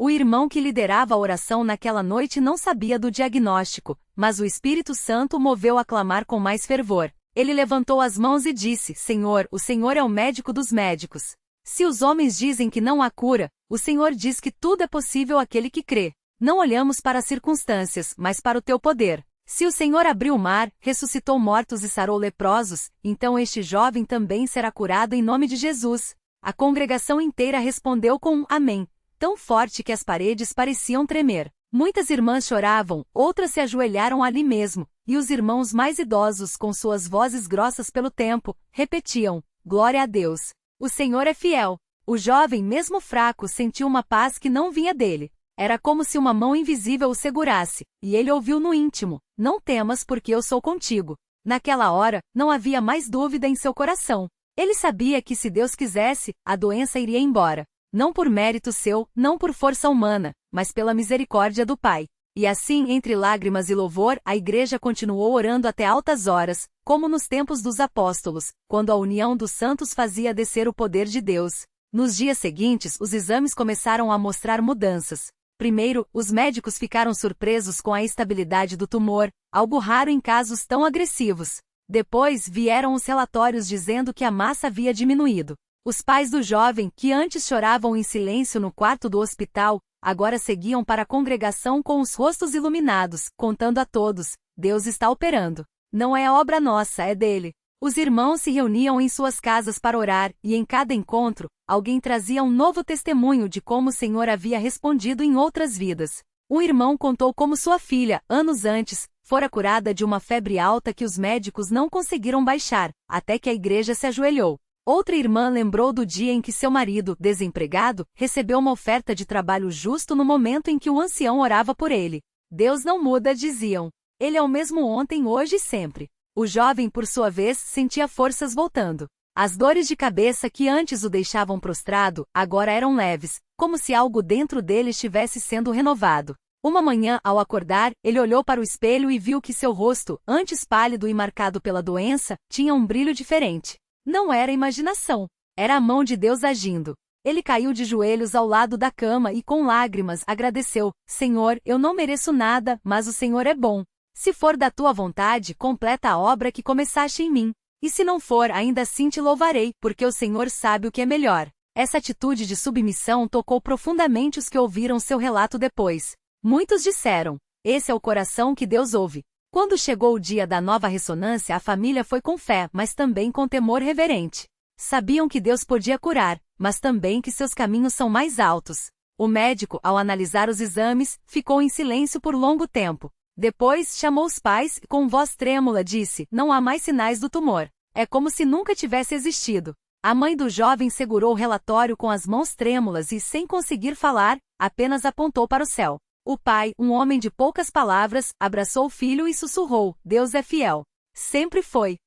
O irmão que liderava a oração naquela noite não sabia do diagnóstico, mas o Espírito Santo o moveu a clamar com mais fervor. Ele levantou as mãos e disse: Senhor, o Senhor é o médico dos médicos. Se os homens dizem que não há cura, o Senhor diz que tudo é possível àquele que crê. Não olhamos para as circunstâncias, mas para o teu poder. Se o Senhor abriu o mar, ressuscitou mortos e sarou leprosos, então este jovem também será curado em nome de Jesus. A congregação inteira respondeu com um amém, tão forte que as paredes pareciam tremer. Muitas irmãs choravam, outras se ajoelharam ali mesmo, e os irmãos mais idosos, com suas vozes grossas pelo tempo, repetiam: Glória a Deus! O Senhor é fiel. O jovem, mesmo fraco, sentiu uma paz que não vinha dele. Era como se uma mão invisível o segurasse, e ele ouviu no íntimo: Não temas, porque eu sou contigo. Naquela hora, não havia mais dúvida em seu coração. Ele sabia que se Deus quisesse, a doença iria embora. Não por mérito seu, não por força humana, mas pela misericórdia do Pai. E assim, entre lágrimas e louvor, a igreja continuou orando até altas horas, como nos tempos dos apóstolos, quando a união dos santos fazia descer o poder de Deus. Nos dias seguintes, os exames começaram a mostrar mudanças. Primeiro, os médicos ficaram surpresos com a estabilidade do tumor, algo raro em casos tão agressivos. Depois vieram os relatórios dizendo que a massa havia diminuído. Os pais do jovem, que antes choravam em silêncio no quarto do hospital, agora seguiam para a congregação com os rostos iluminados, contando a todos: Deus está operando. Não é obra nossa, é dele. Os irmãos se reuniam em suas casas para orar, e em cada encontro, alguém trazia um novo testemunho de como o Senhor havia respondido em outras vidas. Um irmão contou como sua filha, anos antes, fora curada de uma febre alta que os médicos não conseguiram baixar, até que a igreja se ajoelhou. Outra irmã lembrou do dia em que seu marido, desempregado, recebeu uma oferta de trabalho justo no momento em que o ancião orava por ele. Deus não muda, diziam. Ele é o mesmo ontem, hoje e sempre. O jovem, por sua vez, sentia forças voltando. As dores de cabeça que antes o deixavam prostrado, agora eram leves, como se algo dentro dele estivesse sendo renovado. Uma manhã, ao acordar, ele olhou para o espelho e viu que seu rosto, antes pálido e marcado pela doença, tinha um brilho diferente. Não era imaginação. Era a mão de Deus agindo. Ele caiu de joelhos ao lado da cama e com lágrimas agradeceu: Senhor, eu não mereço nada, mas o Senhor é bom. Se for da tua vontade, completa a obra que começaste em mim. E se não for, ainda assim te louvarei, porque o Senhor sabe o que é melhor. Essa atitude de submissão tocou profundamente os que ouviram seu relato depois. Muitos disseram: esse é o coração que Deus ouve. Quando chegou o dia da nova ressonância, a família foi com fé, mas também com temor reverente. Sabiam que Deus podia curar, mas também que seus caminhos são mais altos. O médico, ao analisar os exames, ficou em silêncio por longo tempo. Depois, chamou os pais e, com voz trêmula, disse: Não há mais sinais do tumor. É como se nunca tivesse existido. A mãe do jovem segurou o relatório com as mãos trêmulas e, sem conseguir falar, apenas apontou para o céu. O pai, um homem de poucas palavras, abraçou o filho e sussurrou: Deus é fiel. Sempre foi.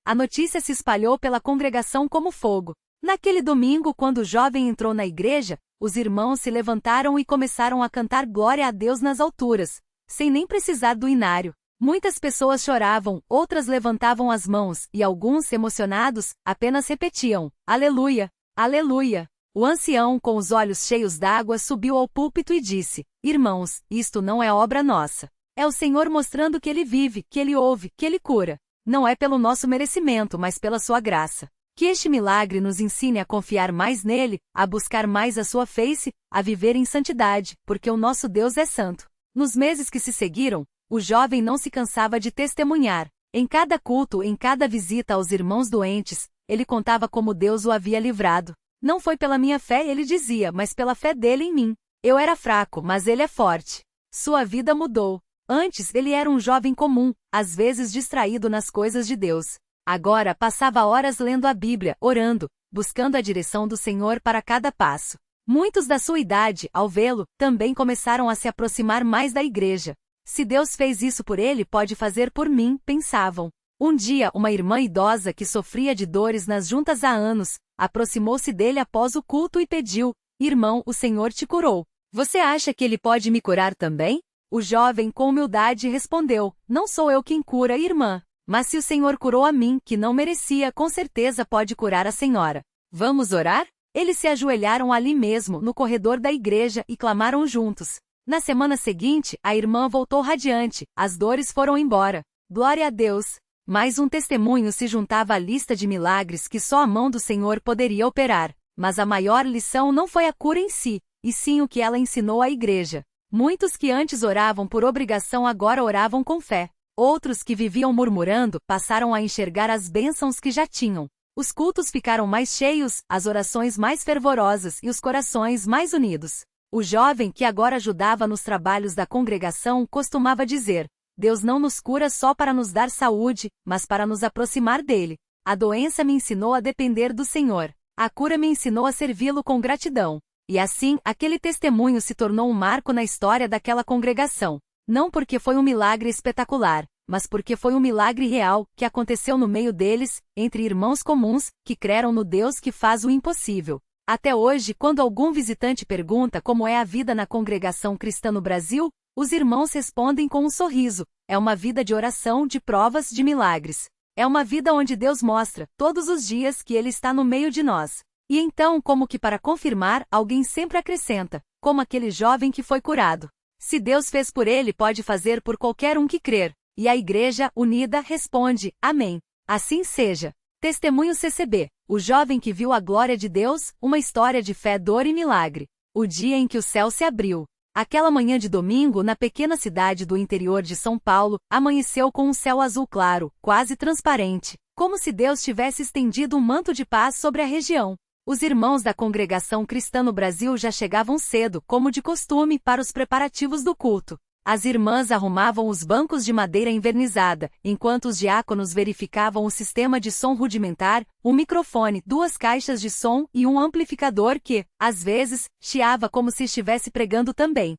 A notícia se espalhou pela congregação como fogo. Naquele domingo, quando o jovem entrou na igreja, os irmãos se levantaram e começaram a cantar glória a Deus nas alturas, sem nem precisar do inário. Muitas pessoas choravam, outras levantavam as mãos, e alguns, emocionados, apenas repetiam: Aleluia! Aleluia! O ancião, com os olhos cheios d'água, subiu ao púlpito e disse: Irmãos, isto não é obra nossa. É o Senhor mostrando que Ele vive, que Ele ouve, que Ele cura. Não é pelo nosso merecimento, mas pela sua graça. Que este milagre nos ensine a confiar mais nele, a buscar mais a sua face, a viver em santidade, porque o nosso Deus é santo. Nos meses que se seguiram, o jovem não se cansava de testemunhar. Em cada culto, em cada visita aos irmãos doentes, ele contava como Deus o havia livrado. Não foi pela minha fé, ele dizia, mas pela fé dele em mim. Eu era fraco, mas ele é forte. Sua vida mudou. Antes, ele era um jovem comum, às vezes distraído nas coisas de Deus. Agora, passava horas lendo a Bíblia, orando, buscando a direção do Senhor para cada passo. Muitos da sua idade, ao vê-lo, também começaram a se aproximar mais da igreja. Se Deus fez isso por ele, pode fazer por mim, pensavam. Um dia, uma irmã idosa que sofria de dores nas juntas há anos, aproximou-se dele após o culto e pediu: Irmão, o Senhor te curou. Você acha que ele pode me curar também? O jovem, com humildade, respondeu: Não sou eu quem cura, irmã. Mas se o Senhor curou a mim, que não merecia, com certeza pode curar a senhora. Vamos orar? Eles se ajoelharam ali mesmo, no corredor da igreja, e clamaram juntos. Na semana seguinte, a irmã voltou radiante, as dores foram embora. Glória a Deus! Mais um testemunho se juntava à lista de milagres que só a mão do Senhor poderia operar. Mas a maior lição não foi a cura em si, e sim o que ela ensinou à igreja. Muitos que antes oravam por obrigação agora oravam com fé. Outros que viviam murmurando passaram a enxergar as bênçãos que já tinham. Os cultos ficaram mais cheios, as orações mais fervorosas e os corações mais unidos. O jovem que agora ajudava nos trabalhos da congregação costumava dizer: Deus não nos cura só para nos dar saúde, mas para nos aproximar dele. A doença me ensinou a depender do Senhor. A cura me ensinou a servi-lo com gratidão. E assim, aquele testemunho se tornou um marco na história daquela congregação. Não porque foi um milagre espetacular, mas porque foi um milagre real, que aconteceu no meio deles, entre irmãos comuns, que creram no Deus que faz o impossível. Até hoje, quando algum visitante pergunta como é a vida na congregação cristã no Brasil, os irmãos respondem com um sorriso: é uma vida de oração, de provas, de milagres. É uma vida onde Deus mostra, todos os dias, que Ele está no meio de nós. E então, como que para confirmar, alguém sempre acrescenta, como aquele jovem que foi curado. Se Deus fez por ele, pode fazer por qualquer um que crer. E a igreja, unida, responde: Amém. Assim seja. Testemunho CCB. O jovem que viu a glória de Deus, uma história de fé, dor e milagre. O dia em que o céu se abriu. Aquela manhã de domingo, na pequena cidade do interior de São Paulo, amanheceu com um céu azul claro, quase transparente, como se Deus tivesse estendido um manto de paz sobre a região. Os irmãos da congregação cristã no Brasil já chegavam cedo, como de costume, para os preparativos do culto. As irmãs arrumavam os bancos de madeira envernizada, enquanto os diáconos verificavam o sistema de som rudimentar, um microfone, 2 caixas de som e um amplificador que, às vezes, chiava como se estivesse pregando também.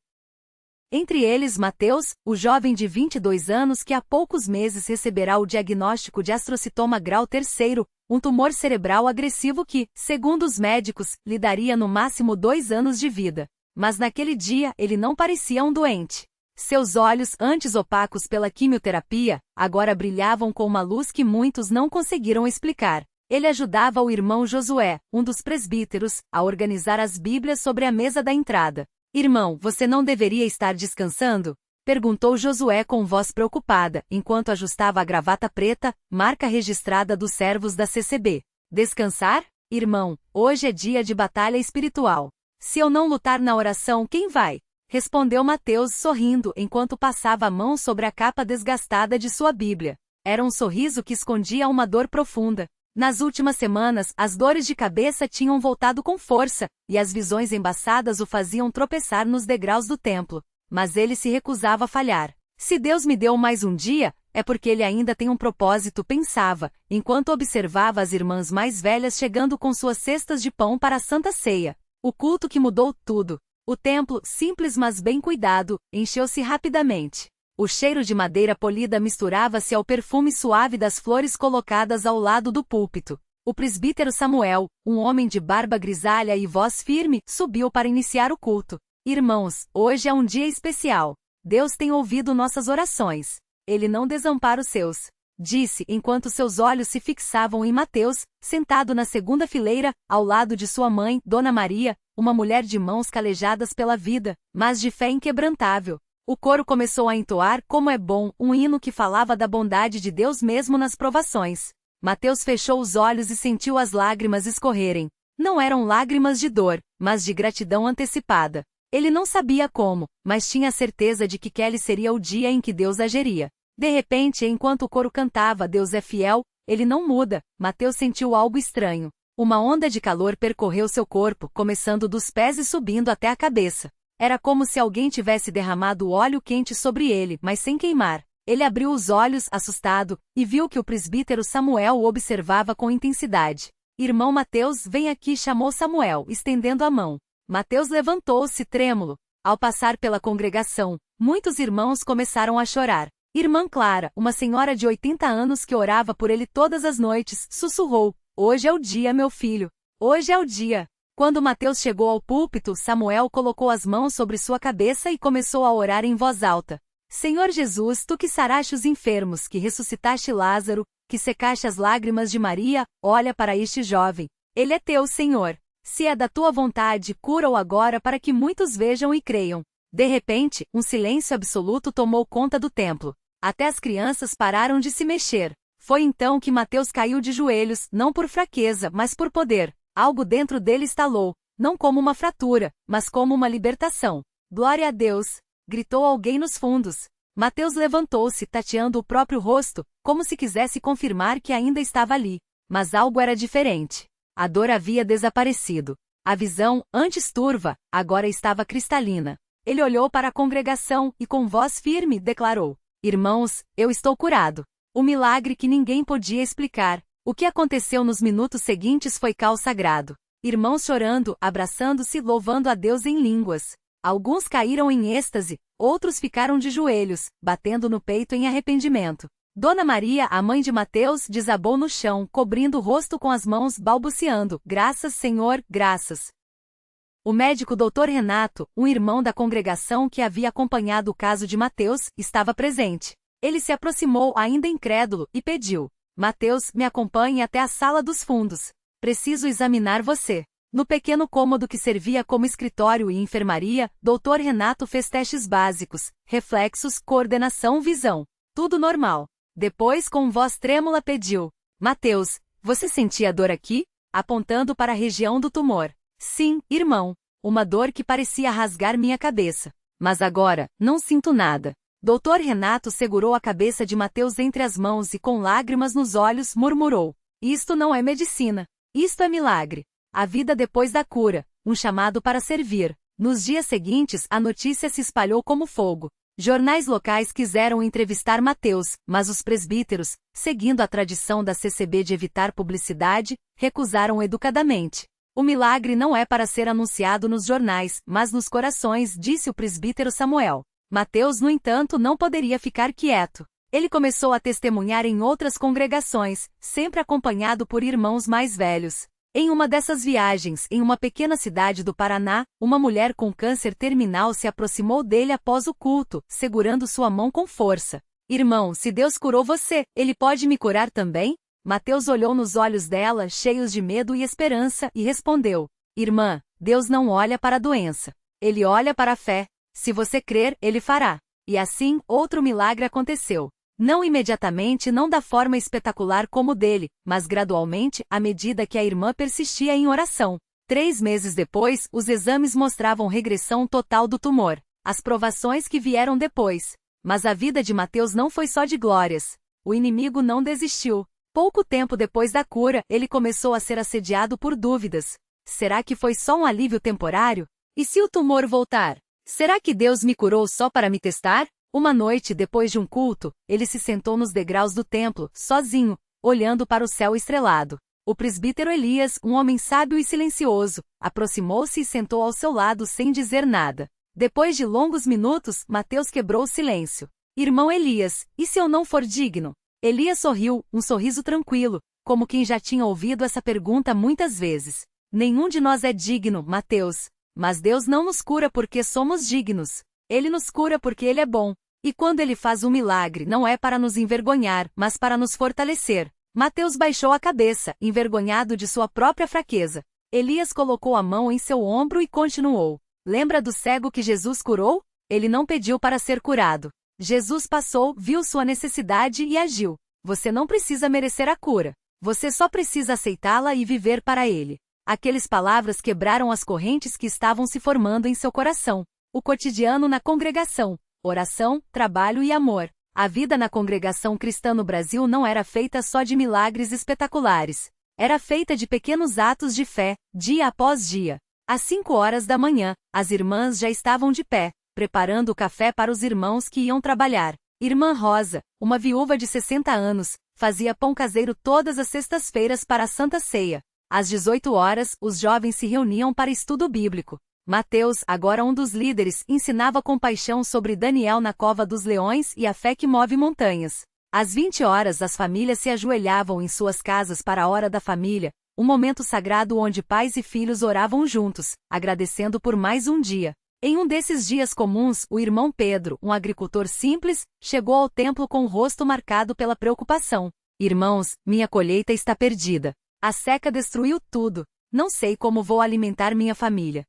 Entre eles Mateus, o jovem de 22 anos que há poucos meses receberá o diagnóstico de astrocitoma grau 3º, um tumor cerebral agressivo que, segundo os médicos, lhe daria no máximo 2 anos de vida. Mas naquele dia ele não parecia um doente. Seus olhos, antes opacos pela quimioterapia, agora brilhavam com uma luz que muitos não conseguiram explicar. Ele ajudava o irmão Josué, um dos presbíteros, a organizar as Bíblias sobre a mesa da entrada. Irmão, você não deveria estar descansando? Perguntou Josué com voz preocupada, enquanto ajustava a gravata preta, marca registrada dos servos da CCB. Descansar? Irmão, hoje é dia de batalha espiritual. Se eu não lutar na oração, quem vai? Respondeu Mateus sorrindo enquanto passava a mão sobre a capa desgastada de sua Bíblia. Era um sorriso que escondia uma dor profunda. Nas últimas semanas, as dores de cabeça tinham voltado com força, e as visões embaçadas o faziam tropeçar nos degraus do templo. Mas ele se recusava a falhar. Se Deus me deu mais um dia, é porque ele ainda tem um propósito, pensava, enquanto observava as irmãs mais velhas chegando com suas cestas de pão para a Santa Ceia. O culto que mudou tudo. O templo, simples mas bem cuidado, encheu-se rapidamente. O cheiro de madeira polida misturava-se ao perfume suave das flores colocadas ao lado do púlpito. O presbítero Samuel, um homem de barba grisalha e voz firme, subiu para iniciar o culto. Irmãos, hoje é um dia especial. Deus tem ouvido nossas orações. Ele não desampara os seus. Disse enquanto seus olhos se fixavam em Mateus, sentado na segunda fileira, ao lado de sua mãe, Dona Maria, uma mulher de mãos calejadas pela vida, mas de fé inquebrantável. O coro começou a entoar Como é Bom, um hino que falava da bondade de Deus mesmo nas provações. Mateus fechou os olhos e sentiu as lágrimas escorrerem. Não eram lágrimas de dor, mas de gratidão antecipada. Ele não sabia como, mas tinha certeza de que aquele seria o dia em que Deus agiria. De repente, enquanto o coro cantava Deus é fiel, ele não muda, Mateus sentiu algo estranho. Uma onda de calor percorreu seu corpo, começando dos pés e subindo até a cabeça. Era como se alguém tivesse derramado óleo quente sobre ele, mas sem queimar. Ele abriu os olhos, assustado, e viu que o presbítero Samuel o observava com intensidade. Irmão Mateus, vem aqui, chamou Samuel, estendendo a mão. Mateus levantou-se trêmulo. Ao passar pela congregação, muitos irmãos começaram a chorar. Irmã Clara, uma senhora de 80 anos que orava por ele todas as noites, sussurrou: Hoje é o dia, meu filho. Hoje é o dia. Quando Mateus chegou ao púlpito, Samuel colocou as mãos sobre sua cabeça e começou a orar em voz alta. Senhor Jesus, tu que saraste os enfermos, que ressuscitaste Lázaro, que secaste as lágrimas de Maria, olha para este jovem. Ele é teu, Senhor. Se é da tua vontade, cura-o agora para que muitos vejam e creiam. De repente, um silêncio absoluto tomou conta do templo. Até as crianças pararam de se mexer. Foi então que Mateus caiu de joelhos, não por fraqueza, mas por poder. Algo dentro dele estalou, não como uma fratura, mas como uma libertação. Glória a Deus! Gritou alguém nos fundos. Mateus levantou-se, tateando o próprio rosto, como se quisesse confirmar que ainda estava ali. Mas algo era diferente. A dor havia desaparecido. A visão, antes turva, agora estava cristalina. Ele olhou para a congregação e com voz firme declarou: Irmãos, eu estou curado. O milagre que ninguém podia explicar. O que aconteceu nos minutos seguintes foi caos sagrado. Irmãos chorando, abraçando-se, louvando a Deus em línguas. Alguns caíram em êxtase, outros ficaram de joelhos, batendo no peito em arrependimento. Dona Maria, a mãe de Mateus, desabou no chão, cobrindo o rosto com as mãos, balbuciando: Graças, Senhor, graças. O médico Dr. Renato, um irmão da congregação que havia acompanhado o caso de Mateus, estava presente. Ele se aproximou, ainda incrédulo, e pediu: Mateus, me acompanhe até a sala dos fundos. Preciso examinar você. No pequeno cômodo que servia como escritório e enfermaria, Dr. Renato fez testes básicos, reflexos, coordenação, visão. Tudo normal. Depois, com voz trêmula, pediu: Mateus, você sentia dor aqui? Apontando para a região do tumor. Sim, irmão. Uma dor que parecia rasgar minha cabeça. Mas agora, não sinto nada. Dr. Renato segurou a cabeça de Mateus entre as mãos e com lágrimas nos olhos murmurou: Isto não é medicina. Isto é milagre. A vida depois da cura, um chamado para servir. Nos dias seguintes, a notícia se espalhou como fogo. Jornais locais quiseram entrevistar Mateus, mas os presbíteros, seguindo a tradição da CCB de evitar publicidade, recusaram educadamente. O milagre não é para ser anunciado nos jornais, mas nos corações, disse o presbítero Samuel. Mateus, no entanto, não poderia ficar quieto. Ele começou a testemunhar em outras congregações, sempre acompanhado por irmãos mais velhos. Em uma dessas viagens, em uma pequena cidade do Paraná, uma mulher com câncer terminal se aproximou dele após o culto, segurando sua mão com força. Irmão, se Deus curou você, Ele pode me curar também? Mateus olhou nos olhos dela, cheios de medo e esperança, e respondeu: Irmã, Deus não olha para a doença. Ele olha para a fé. Se você crer, Ele fará. E assim, outro milagre aconteceu. Não imediatamente, não da forma espetacular como o dele, mas gradualmente, à medida que a irmã persistia em oração. 3 meses depois, os exames mostravam regressão total do tumor. As provações que vieram depois. Mas a vida de Mateus não foi só de glórias. O inimigo não desistiu. Pouco tempo depois da cura, ele começou a ser assediado por dúvidas. Será que foi só um alívio temporário? E se o tumor voltar? Será que Deus me curou só para me testar? Uma noite depois de um culto, ele se sentou nos degraus do templo, sozinho, olhando para o céu estrelado. O presbítero Elias, um homem sábio e silencioso, aproximou-se e sentou ao seu lado sem dizer nada. Depois de longos minutos, Mateus quebrou o silêncio. Irmão Elias, e se eu não for digno? Elias sorriu, um sorriso tranquilo, como quem já tinha ouvido essa pergunta muitas vezes. Nenhum de nós é digno, Mateus. Mas Deus não nos cura porque somos dignos. Ele nos cura porque Ele é bom. E quando Ele faz um milagre, não é para nos envergonhar, mas para nos fortalecer. Mateus baixou a cabeça, envergonhado de sua própria fraqueza. Elias colocou a mão em seu ombro e continuou. Lembra do cego que Jesus curou? Ele não pediu para ser curado. Jesus passou, viu sua necessidade e agiu. Você não precisa merecer a cura. Você só precisa aceitá-la e viver para Ele. Aquelas palavras quebraram as correntes que estavam se formando em seu coração. O cotidiano na congregação. Oração, trabalho e amor. A vida na congregação cristã no Brasil não era feita só de milagres espetaculares. Era feita de pequenos atos de fé, dia após dia. Às 5 horas da manhã, as irmãs já estavam de pé, preparando o café para os irmãos que iam trabalhar. Irmã Rosa, uma viúva de 60 anos, fazia pão caseiro todas as sextas-feiras para a Santa Ceia. Às 18 horas, os jovens se reuniam para estudo bíblico. Mateus, agora um dos líderes, ensinava com paixão sobre Daniel na cova dos leões e a fé que move montanhas. Às 20 horas as famílias se ajoelhavam em suas casas para a hora da família, um momento sagrado onde pais e filhos oravam juntos, agradecendo por mais um dia. Em um desses dias comuns, o irmão Pedro, um agricultor simples, chegou ao templo com o rosto marcado pela preocupação. Irmãos, minha colheita está perdida. A seca destruiu tudo. Não sei como vou alimentar minha família.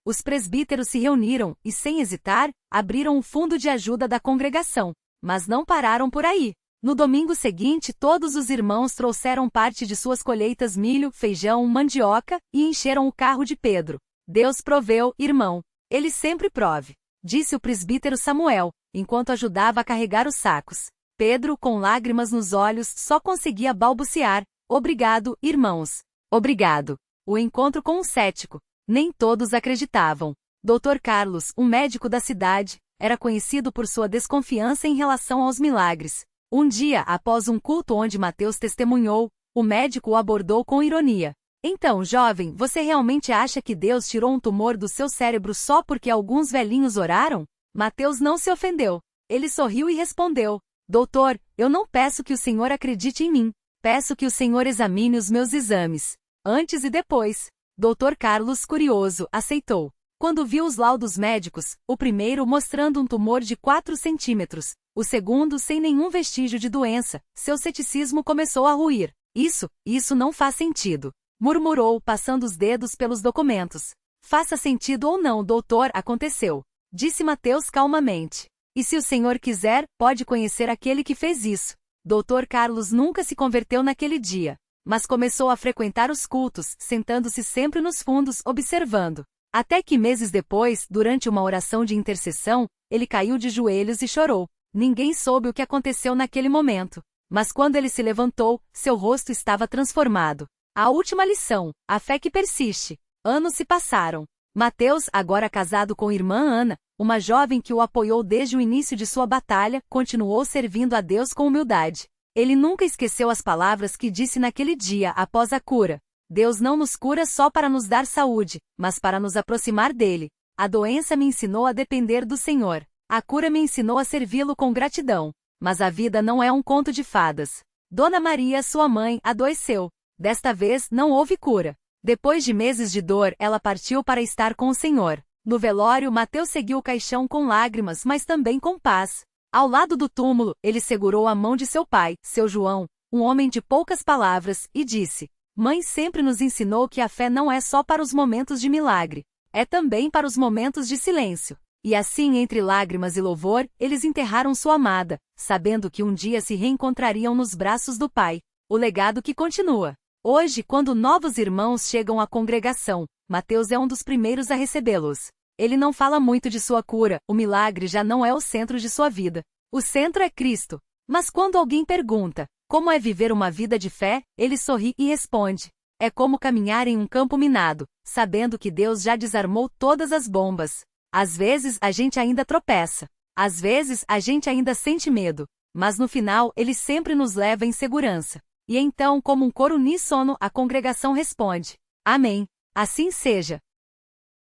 Os presbíteros se reuniram e, sem hesitar, abriram o fundo de ajuda da congregação. Mas não pararam por aí. No domingo seguinte, todos os irmãos trouxeram parte de suas colheitas: milho, feijão, mandioca, e encheram o carro de Pedro. Deus proveu, irmão. Ele sempre prove, disse o presbítero Samuel, enquanto ajudava a carregar os sacos. Pedro, com lágrimas nos olhos, só conseguia balbuciar: obrigado, irmãos. Obrigado. O encontro com um cético. Nem todos acreditavam. Dr. Carlos, um médico da cidade, era conhecido por sua desconfiança em relação aos milagres. Um dia, após um culto onde Mateus testemunhou, o médico o abordou com ironia. Então, jovem, você realmente acha que Deus tirou um tumor do seu cérebro só porque alguns velhinhos oraram? Mateus não se ofendeu. Ele sorriu e respondeu: Doutor, eu não peço que o senhor acredite em mim. Peço que o senhor examine os meus exames. Antes e depois. Dr. Carlos, curioso, aceitou. Quando viu os laudos médicos, o primeiro mostrando um tumor de 4 centímetros, o segundo sem nenhum vestígio de doença, seu ceticismo começou a ruir. Isso não faz sentido. Murmurou, passando os dedos pelos documentos. Faça sentido ou não, doutor, aconteceu. Disse Mateus calmamente. E se o senhor quiser, pode conhecer aquele que fez isso. Dr. Carlos nunca se converteu naquele dia, mas começou a frequentar os cultos, sentando-se sempre nos fundos, observando. Até que meses depois, durante uma oração de intercessão, ele caiu de joelhos e chorou. Ninguém soube o que aconteceu naquele momento. Mas quando ele se levantou, seu rosto estava transformado. A última lição: a fé que persiste. Anos se passaram. Mateus, agora casado com irmã Ana, uma jovem que o apoiou desde o início de sua batalha, continuou servindo a Deus com humildade. Ele nunca esqueceu as palavras que disse naquele dia após a cura. Deus não nos cura só para nos dar saúde, mas para nos aproximar dele. A doença me ensinou a depender do Senhor. A cura me ensinou a servi-lo com gratidão. Mas a vida não é um conto de fadas. Dona Maria, sua mãe, adoeceu. Desta vez, não houve cura. Depois de meses de dor, ela partiu para estar com o Senhor. No velório, Mateus seguiu o caixão com lágrimas, mas também com paz. Ao lado do túmulo, ele segurou a mão de seu pai, seu João, um homem de poucas palavras, e disse: Mãe sempre nos ensinou que a fé não é só para os momentos de milagre. É também para os momentos de silêncio. E assim, entre lágrimas e louvor, eles enterraram sua amada, sabendo que um dia se reencontrariam nos braços do Pai. O legado que continua. Hoje, quando novos irmãos chegam à congregação, Mateus é um dos primeiros a recebê-los. Ele não fala muito de sua cura, o milagre já não é o centro de sua vida. O centro é Cristo. Mas quando alguém pergunta, como é viver uma vida de fé, ele sorri e responde: é como caminhar em um campo minado, sabendo que Deus já desarmou todas as bombas. Às vezes a gente ainda tropeça. Às vezes a gente ainda sente medo. Mas no final ele sempre nos leva em segurança. E então, como um coro uníssono, a congregação responde: Amém. Assim seja.